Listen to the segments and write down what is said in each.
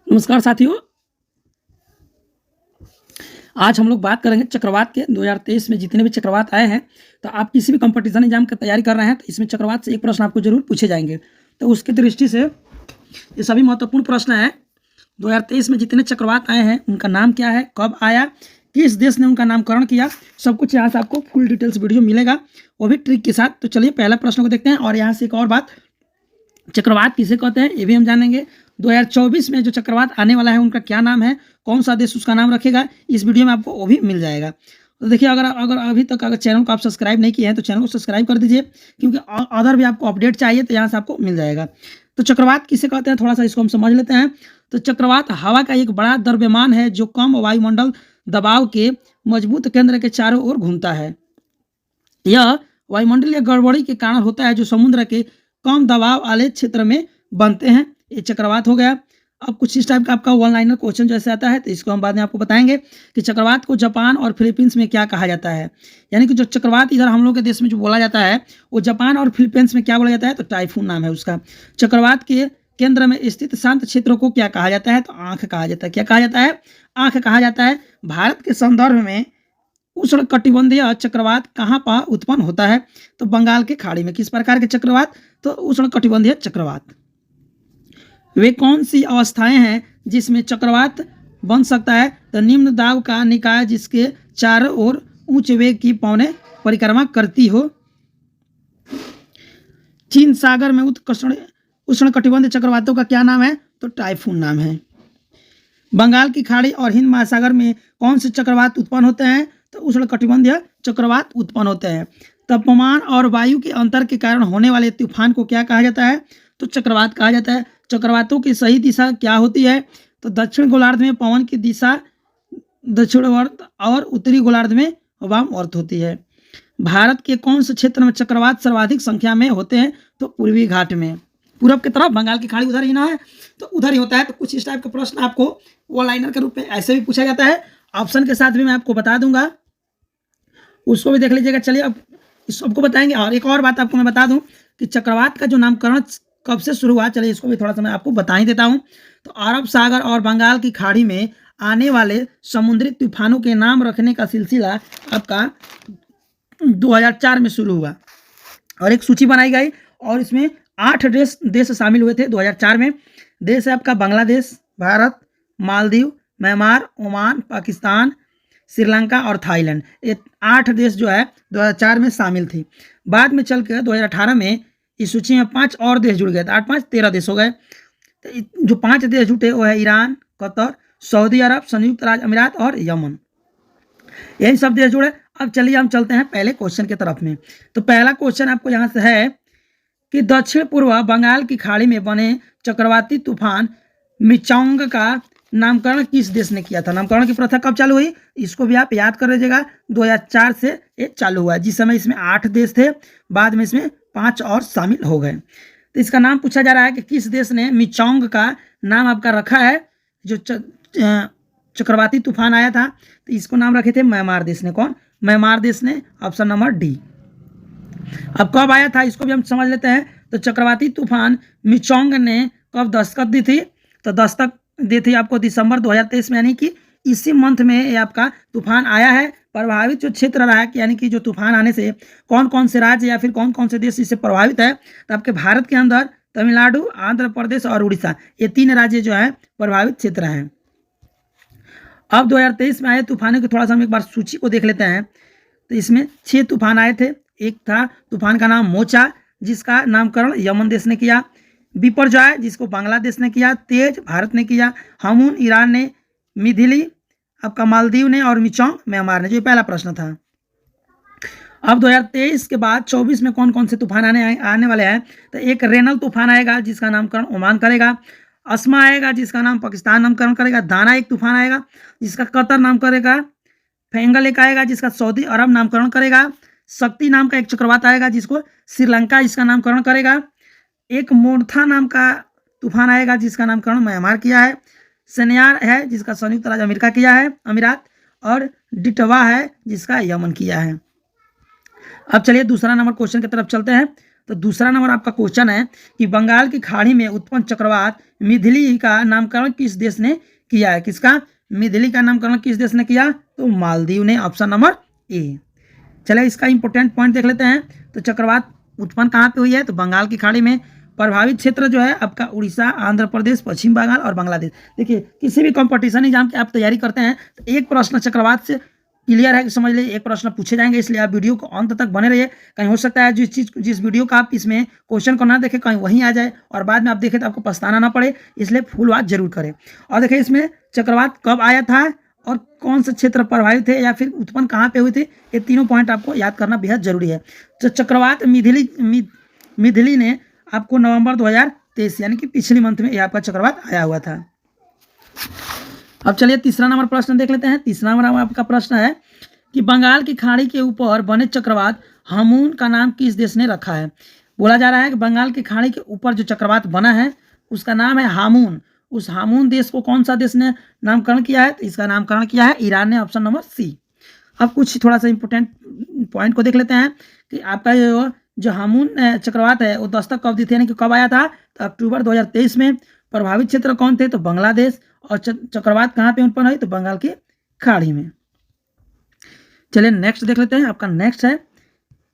नमस्कार साथियों, आज हम लोग बात करेंगे चक्रवात के। 2023 में जितने भी चक्रवात आए हैं, तो आप किसी भी कंपटीशन एग्जाम की तैयारी कर रहे हैं तो इसमें चक्रवात से एक प्रश्न आपको जरूर पूछे जाएंगे। तो उसकी दृष्टि से ये सभी महत्वपूर्ण प्रश्न है। 2023 में जितने चक्रवात आए हैं उनका नाम क्या है, कब आया, किस देश ने उनका नामकरण किया, सब कुछ यहाँ से आपको फुल डिटेल्स वीडियो मिलेगा, वो भी ट्रिक के साथ। तो चलिए पहला प्रश्न को देखते हैं। और यहाँ से एक और बात, चक्रवात किसे कहते हैं ये भी हम जानेंगे। 2024 में जो चक्रवात आने वाला है उनका क्या नाम है, कौन सा देश उसका नाम रखेगा, इस वीडियो में आपको वो भी मिल जाएगा। तो देखिए, अगर अभी तक अगर चैनल को आप सब्सक्राइब नहीं किए हैं तो चैनल को सब्सक्राइब कर दीजिए, क्योंकि अदर भी आपको अपडेट चाहिए तो यहाँ से आपको मिल जाएगा। तो चक्रवात किसे कहते हैं, थोड़ा सा इसको हम समझ लेते हैं। तो चक्रवात हवा का एक बड़ा द्रव्यमान है जो कम वायुमंडल दबाव के मजबूत केंद्र के चारों ओर घूमता है। यह वायुमंडलीय गड़बड़ी के कारण होता है जो समुद्र के कम दबाव वाले क्षेत्र में बनते हैं। ये चक्रवात हो गया। अब कुछ इस टाइप का आपका वन लाइनर क्वेश्चन जैसे आता है तो इसको हम बाद में आपको बताएंगे कि चक्रवात को जापान और फिलीपींस में क्या कहा जाता है। यानी कि जो चक्रवात इधर हम लोग के देश में जो बोला जाता है वो जापान और फिलीपींस में क्या बोला जाता है, तो टाइफून नाम है उसका। चक्रवात के केंद्र में स्थित शांत क्षेत्रों को क्या कहा जाता है, तो आंख कहा जाता है। क्या कहा जाता है, आंख कहा जाता है। भारत के संदर्भ में उष्ण कटिबंधीय चक्रवात कहाँ पर उत्पन्न होता है, तो बंगाल के खाड़ी में। किस प्रकार के चक्रवात, तो उष्ण कटिबंधीय चक्रवात। वे कौन सी अवस्थाएं हैं जिसमें चक्रवात बन सकता है, तो निम्न दाब का निकाय जिसके चारों ओर उच्च वेग की पवनें परिक्रमा करती हो। चीन सागर में उष्ण कटिबंधीय चक्रवातों का क्या नाम है, तो टाइफून नाम है। बंगाल की खाड़ी और हिंद महासागर में कौन से चक्रवात उत्पन्न होते हैं, तो उष्ण कटिबंधीय चक्रवात उत्पन्न होते हैं। तापमान और वायु के अंतर के कारण होने वाले तूफान को क्या कहा जाता है, तो चक्रवात कहा जाता है। चक्रवातों की सही दिशा क्या होती है, तो दक्षिण गोलार्ध में पवन की दिशा दक्षिणावर्त और उत्तरी गोलार्ध में वामावर्त होती है। भारत के कौन से क्षेत्र में चक्रवात सर्वाधिक संख्या में होते हैं, तो पूर्वी घाट में। पूरब की तरफ बंगाल की खाड़ी उधर ही ना है तो उधर ही होता है। तो कुछ इस टाइप का प्रश्न आपको वन लाइनर के रूप में ऐसे भी पूछा जाता है। ऑप्शन के साथ भी मैं आपको बता दूंगा, उसको भी देख लीजिएगा। चलिए अब इस सबको बताएंगे। और एक और बात आपको मैं बता दूं कि चक्रवात का जो नामकरण कब से शुरू हुआ, चलिए इसको भी थोड़ा सा मैं आपको बता ही देता हूं। तो अरब सागर और बंगाल की खाड़ी में आने वाले समुद्री तूफानों के नाम रखने का सिलसिला आपका 2004 में शुरू हुआ और एक सूची बनाई गई और इसमें 8 देश शामिल हुए थे 2004 में। देश है आपका बांग्लादेश, भारत, मालदीव, म्यांमार, ओमान, पाकिस्तान, श्रीलंका और थाईलैंड। ये 8 देश जो है 2004 में शामिल थी। बाद में चल के 2018 में इस सूची में 5 और देश जुड़ गए थे। 8 5 13 देश हो गए। तो जो 5 देश जुटे वो है ईरान, कतर, सऊदी अरब, संयुक्त राज्य अमीरात और यमन। यही सब देश जुड़े। अब चलिए हम चलते हैं पहले क्वेश्चन की तरफ में। तो पहला क्वेश्चन आपको यहाँ से है कि दक्षिण पूर्व बंगाल की खाड़ी में बने चक्रवाती तूफान मिचांग का नामकरण किस देश ने किया था। नामकरण की प्रथा कब चालू हुई, इसको भी आप याद कर लीजिएगा। 2004 से ये चालू हुआ, जिस समय इसमें 8 देश थे, बाद में इसमें 5 और शामिल हो गए। तो इसका नाम पूछा जा रहा है कि किस देश ने मिचांग का नाम आपका रखा है। जो चक्रवाती तूफान आया था तो इसको नाम रखे थे म्यांमार देश ने। कौन, म्यांमार देश ने। Option number D. अब कब आया था इसको भी हम समझ लेते हैं। तो चक्रवाती तूफान मिचांग ने कब दस्तक दी थी, तो दस्तक दी थी आपको दिसंबर 2023 में, यानी कि इसी मंथ में ये आपका तूफान आया है। प्रभावित जो क्षेत्र रहा है, यानी कि जो तूफान आने से कौन कौन से राज्य या फिर कौन कौन से देश इससे प्रभावित है, तो आपके भारत के अंदर तमिलनाडु, आंध्र प्रदेश और उड़ीसा, ये 3 राज्य जो है प्रभावित क्षेत्र हैं। अब 2023 में आए तूफानों की थोड़ा सा हम एक बार सूची को देख लेते हैं। तो इसमें 6 तूफान आए थे। एक था तूफान का नाम मोचा, जिसका नामकरण यमन देश ने किया। बिपरजॉय, जिसको बांग्लादेश ने किया। तेज, भारत ने किया। हमून, ईरान ने। मिथिली आपका मालदीव ने। और मिचांग, म्यांमार ने। जो पहला प्रश्न था। अब 2023 के बाद 24 में कौन कौन से तूफान आने वाले हैं, तो एक रेनल तूफान आएगा जिसका नामकरण ओमान करेगा। अस्मा आएगा जिसका नाम पाकिस्तान नामकरण करेगा। दाना एक तूफान आएगा जिसका कतर नाम करेगा। फेंगल एक आएगा जिसका सऊदी अरब नामकरण करेगा। शक्ति नाम का एक चक्रवात आएगा जिसको श्रीलंका इसका नामकरण करेगा। एक मोर्था नाम का तूफान आएगा जिसका नामकरण म्यांमार किया है। सन्यार है जिसका संयुक्त राज्य अमेरिका किया है, अमीरात। और डिटवा है जिसका यमन किया है। अब चलिए दूसरा नंबर क्वेश्चन की तरफ चलते हैं। तो दूसरा नंबर आपका क्वेश्चन है कि बंगाल की खाड़ी में उत्पन्न चक्रवात मिथिली का नामकरण किस देश ने किया है? किसका? मिथिली का नामकरण किस देश ने किया? तो मालदीव ने, ऑप्शन नंबर ए। चलिए इसका इंपॉर्टेंट पॉइंट देख लेते हैं। तो चक्रवात उत्पन्न कहाँ पे हुई है? तो बंगाल की खाड़ी में। प्रभावित क्षेत्र जो है आपका उड़ीसा, आंध्र प्रदेश, पश्चिम बंगाल और बांग्लादेश। देखिए किसी भी कंपटीशन एग्जाम की आप तैयारी करते हैं तो एक प्रश्न चक्रवात से क्लियर है कि समझ लीजिए एक प्रश्न पूछे जाएंगे, इसलिए आप वीडियो को अंत तक बने रहिए। कहीं हो सकता है जिस वीडियो का आप इसमें क्वेश्चन को ना देखें कहीं वहीं आ जाए और बाद में आप देखें तो आपको पछताना ना पड़े, इसलिए फुल बात जरूर करें। और देखिए इसमें चक्रवात कब आया था और कौन से क्षेत्र प्रभावित थे या फिर उत्पन्न कहाँ पे हुए थे, ये तीनों पॉइंट आपको याद करना बेहद जरूरी है। तो चक्रवात मिथिली ने आपको नवंबर 2023 यानी कि पिछले मंथ में ये आपका चक्रवात आया हुआ था। अब चलिए तीसरा नंबर प्रश्न देख लेते हैं। तीसरा नंबर आपका प्रश्न है कि बंगाल की खाड़ी के ऊपर बने चक्रवात हामून का नाम किस देश ने रखा है? बोला जा रहा है कि बंगाल की खाड़ी के ऊपर जो चक्रवात बना है उसका नाम है हामून। उस हामून देश को कौन सा देश ने नामकरण किया है? तो इसका नामकरण किया है ईरान ने, ऑप्शन नंबर सी। अब कुछ थोड़ा सा इंपोर्टेंट पॉइंट को देख लेते हैं कि आपका जो हामून चक्रवात है वो दस्तक कब दी थी यानी कि कब आया था? तो अक्टूबर 2023 में। प्रभावित क्षेत्र कौन थे? तो बांग्लादेश। और चक्रवात कहाँ पे उत्पन्न हुई? तो बंगाल की खाड़ी में। चलिए नेक्स्ट देख लेते हैं। आपका नेक्स्ट है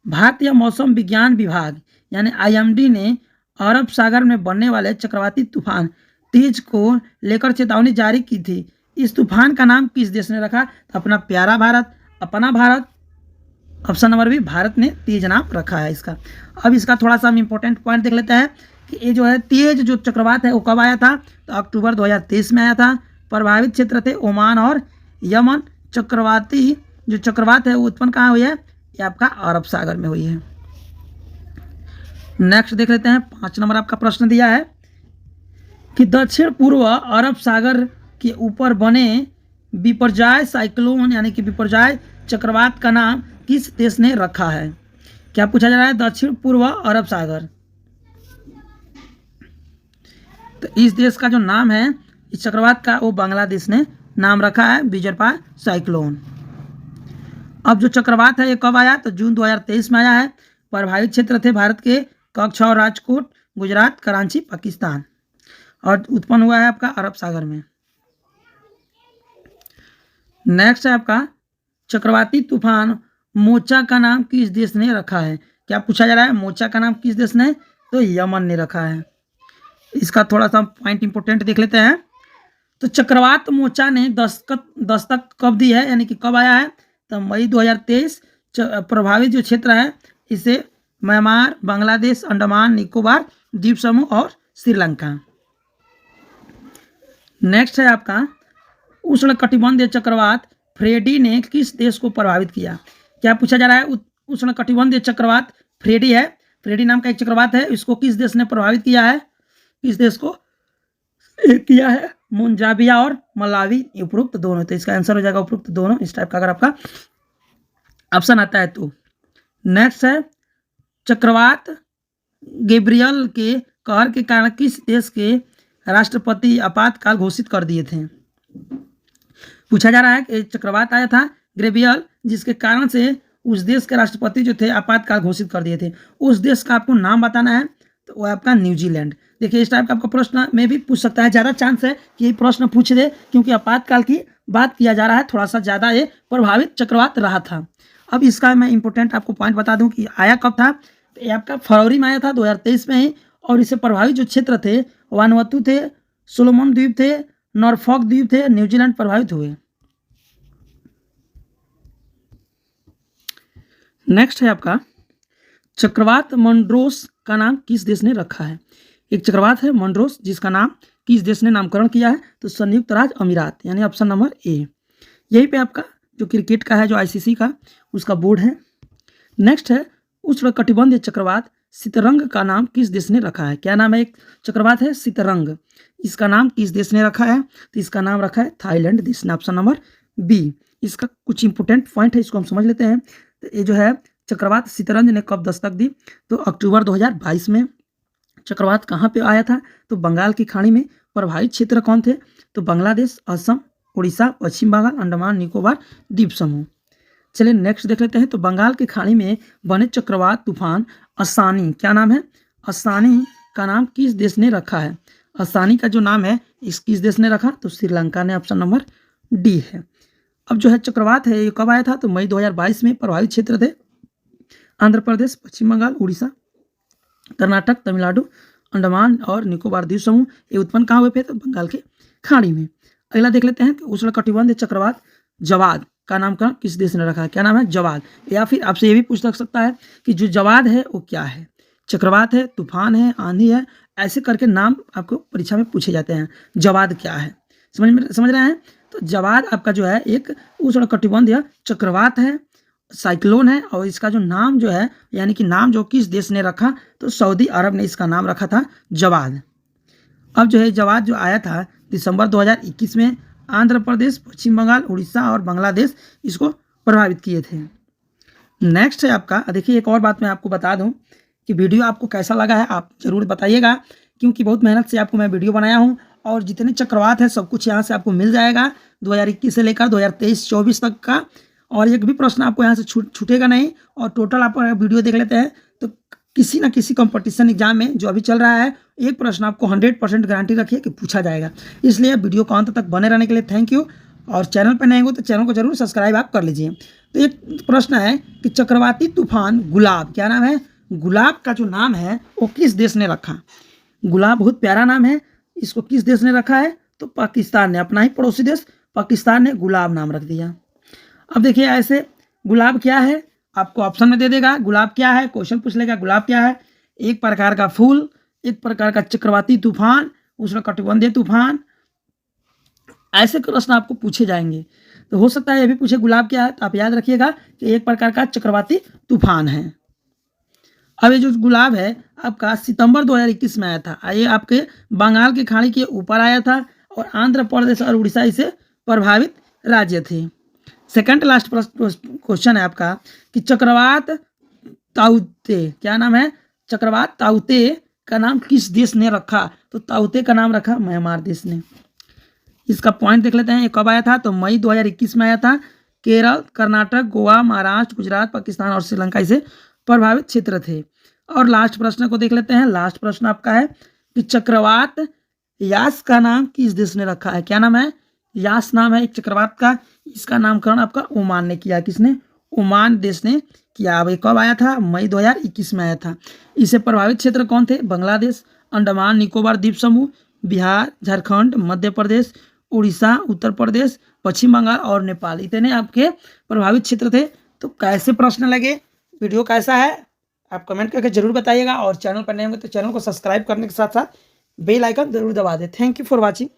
भारतीय मौसम विज्ञान विभाग यानी IMD ने अरब सागर में बनने वाले चक्रवाती तूफान तेज को लेकर चेतावनी जारी की थी। इस तूफान का नाम किस देश ने रखा? तो अपना प्यारा भारत, अपना Bharat, option number B Bharat ने तेज नाम रखा है इसका। अब इसका थोड़ा सा हम इंपॉर्टेंट पॉइंट देख लेते हैं कि ये जो है तेज जो चक्रवात है वो कब आया था? तो अक्टूबर 2023 में आया था। प्रभावित क्षेत्र थे ओमान और यमन। चक्रवाती जो चक्रवात है वो उत्पन्न कहाँ हुई है? ये आपका अरब सागर में हुई है। नेक्स्ट देख लेते हैं। 5 नंबर आपका प्रश्न दिया है कि दक्षिण पूर्व अरब सागर के ऊपर बने बिपरजॉय साइक्लोन यानी कि बिपरजॉय चक्रवात का नाम किस देश ने रखा है? क्या पूछा जा रहा है? दक्षिण पूर्व अरब सागर। तो इस देश का जो नाम है इस चक्रवात का वो बांग्लादेश ने नाम रखा है बिपरजॉय साइक्लोन। अब जो चक्रवात है ये कब आया? तो जून 2023 में आया है। प्रभावित क्षेत्र थे भारत के कच्छ और राजकोट, गुजरात, कराची, पाकिस्तान और उत्पन्न हुआ है आपका अरब सागर में। नेक्स्ट है आपका चक्रवाती तूफान मोचा का नाम किस देश ने रखा है? क्या पूछा जा रहा है? मोचा का नाम किस देश ने? तो यमन ने रखा है। इसका थोड़ा सा पॉइंट इंपोर्टेंट देख लेते हैं। तो चक्रवात मोचा ने दस्तक कब दी है यानी कि कब आया है? तो मई 2023। प्रभावित जो क्षेत्र है इसे म्यांमार, बांग्लादेश, अंडमान निकोबार द्वीप समूह और श्रीलंका। नेक्स्ट है आपका उष्णकटिबंधीय चक्रवात फ्रेडी ने किस देश को प्रभावित किया? क्या पूछा जा रहा है? उष्णकटिबंधीय चक्रवात फ्रेडी है। फ्रेडी नाम का एक चक्रवात है, इसको किस देश ने प्रभावित किया है? किस देश को किया है? मोंजाविया और मलावी, उपरोक्त दोनों। तो इसका आंसर हो जाएगा उपरोक्त दोनों, इस टाइप का अगर आपका ऑप्शन आता है तो। नेक्स्ट है चक्रवात गैब्रियल के कहर के कारण किस देश के राष्ट्रपति आपातकाल घोषित कर दिए थे? पूछा जा रहा है कि चक्रवात आया था गैब्रियल जिसके कारण से उस देश के राष्ट्रपति जो थे आपातकाल घोषित कर दिए थे। उस देश का आपको नाम बताना है तो वो आपका न्यूजीलैंड। देखिए इस टाइप का आपका प्रश्न में भी पूछ सकता है, ज़्यादा चांस है कि ये प्रश्न पूछ दे क्योंकि आपातकाल की बात किया जा रहा है, थोड़ा सा ज़्यादा ये प्रभावित चक्रवात रहा था। अब इसका मैं इंपॉर्टेंट आपको पॉइंट बता दूं कि आया कब था। तो ये आपका फरवरी में आया था 2023 में ही। और इससे प्रभावित जो क्षेत्र थे वानुअतु थे, सोलोमन द्वीप थे, नॉरफॉक द्वीप थे, न्यूजीलैंड प्रभावित हुए। नेक्स्ट है आपका चक्रवात मंड्रोस का नाम किस देश ने रखा है? एक चक्रवात है मंड्रोस जिसका नाम किस देश ने नामकरण किया है? तो संयुक्त राज्य अमीरात यानी ऑप्शन नंबर ए। यहीं पे आपका जो क्रिकेट का है जो ICC का उसका बोर्ड है। नेक्स्ट है उष्णकटिबंधीय चक्रवात सितरंग का नाम किस देश ने रखा है? क्या नाम है? एक चक्रवात है सितरंग, इसका नाम किस देश ने रखा है? तो इसका नाम रखा है थाईलैंड देश ने, ऑप्शन नंबर बी। इसका कुछ इंपोर्टेंट पॉइंट है, इसको हम समझ लेते हैं। तो ये जो है चक्रवात सितरंग ने कब दस्तक दी? तो अक्टूबर 2022 में। चक्रवात कहाँ पे आया था? तो बंगाल की खाड़ी में। प्रभावित क्षेत्र कौन थे? तो बांग्लादेश, असम, उड़ीसा, पश्चिम बंगाल, अंडमान निकोबार द्वीप समूह। चलिए नेक्स्ट देख लेते हैं। तो बंगाल की खाड़ी में बने चक्रवात तूफान असानी, क्या नाम है? असानी का नाम किस देश ने रखा है? असानी का जो नाम है इस किस देश ने रखा? तो श्रीलंका ने, ऑप्शन नंबर डी है। अब जो है चक्रवात है ये कब आया था? तो मई 2022 में। प्रभावित क्षेत्र थे आंध्र प्रदेश, पश्चिम बंगाल, उड़ीसा, कर्नाटक, तमिलनाडु, अंडमान और निकोबार द्वीप समूह। ये उत्पन्न कहाँ हुए थे? तो बंगाल के खाड़ी में। अगला देख लेते हैं कि उष्णकटिबंधीय चक्रवात जवाद का नामकरण किस देश ने रखा है? क्या नाम है? जवाद। या फिर आपसे ये भी पूछ सकता है कि जो जवाद है वो क्या है? चक्रवात है, तूफान है, आंधी है, ऐसे करके नाम आपको परीक्षा में पूछे जाते हैं। जवाद क्या है? समझ रहे हैं? तो जवाद आपका जो है एक उष्णकटिबंधीय चक्रवात है, साइक्लोन है, और इसका जो नाम जो है यानी कि नाम जो किस देश ने रखा? तो सऊदी अरब ने इसका नाम रखा था जवाद। अब जो है जवाद जो आया था दिसंबर 2021 में, आंध्र प्रदेश, पश्चिम बंगाल, उड़ीसा और बांग्लादेश इसको प्रभावित किए थे। नेक्स्ट है आपका, देखिए एक और बात मैं आपको बता दूं कि वीडियो आपको कैसा लगा है आप ज़रूर बताइएगा, क्योंकि बहुत मेहनत से आपको मैं वीडियो बनाया हूं और जितने चक्रवात है सब कुछ यहाँ से आपको मिल जाएगा 2021 से लेकर 2023-24 तक का, और एक भी प्रश्न आपको यहाँ से छूटेगा नहीं। और टोटल आप वीडियो देख लेते हैं तो किसी ना किसी कंपटीशन एग्जाम में जो अभी चल रहा है एक प्रश्न आपको 100% गारंटी रखिए कि पूछा जाएगा। इसलिए वीडियो को अंत तक बने रहने के लिए थैंक यू। और चैनल पर नए हो तो चैनल को जरूर सब्सक्राइब आप कर लीजिए। तो एक प्रश्न है कि चक्रवाती तूफान गुलाब, क्या नाम है? गुलाब का जो नाम है वो किस देश ने रखा? गुलाब बहुत प्यारा नाम है, इसको किस देश ने रखा है? तो पाकिस्तान ने, अपना ही पड़ोसी देश पाकिस्तान ने गुलाब नाम रख दिया। अब देखिए ऐसे गुलाब क्या है आपको ऑप्शन में दे देगा। गुलाब क्या है? क्वेश्चन पूछ लेगा गुलाब क्या है? एक प्रकार का फूल, एक प्रकार का चक्रवाती तूफान, उष्णकटिबंधीय तूफान, ऐसे प्रश्न आपको पूछे जाएंगे। तो हो सकता है ये भी पूछे गुलाब क्या है, तो आप याद रखिएगा कि एक प्रकार का चक्रवाती तूफान है। अब ये जो गुलाब है आपका सितंबर 2021 में आया था, ये आपके बंगाल की खाड़ी के ऊपर आया था और आंध्र प्रदेश और उड़ीसा इसे प्रभावित राज्य थे। सेकंड लास्ट क्वेश्चन है आपका कि चक्रवात ताउते, क्या नाम है? चक्रवात ताउते का नाम किस देश ने रखा? तो ताउते का नाम रखा म्यांमार देश ने। इसका पॉइंट देख लेते हैं, ये कब आया था? तो मई 2021 में आया था। केरल, कर्नाटक, गोवा, महाराष्ट्र, गुजरात, पाकिस्तान और श्रीलंका इसे प्रभावित क्षेत्र थे। और लास्ट प्रश्न को देख लेते हैं। लास्ट प्रश्न आपका है कि चक्रवात यास का नाम किस देश ने रखा है? क्या नाम है? यास नाम है एक चक्रवात का, इसका नामकरण आपका ओमान ने किया। किसने? ओमान देश ने किया। अब ये कब आया था? मई 2021 में आया था। इसे प्रभावित क्षेत्र कौन थे? बांग्लादेश, अंडमान निकोबार द्वीप समूह, बिहार, झारखंड, मध्य प्रदेश, उड़ीसा, उत्तर प्रदेश, पश्चिम बंगाल और नेपाल, इतने आपके प्रभावित क्षेत्र थे। तो कैसे प्रश्न लगे, वीडियो कैसा है आप कमेंट करके जरूर बताइएगा। और चैनल पर नए होंगे तो चैनल को सब्सक्राइब करने के साथ साथ बेल आइकन जरूर दबा दें। Thank you for watching.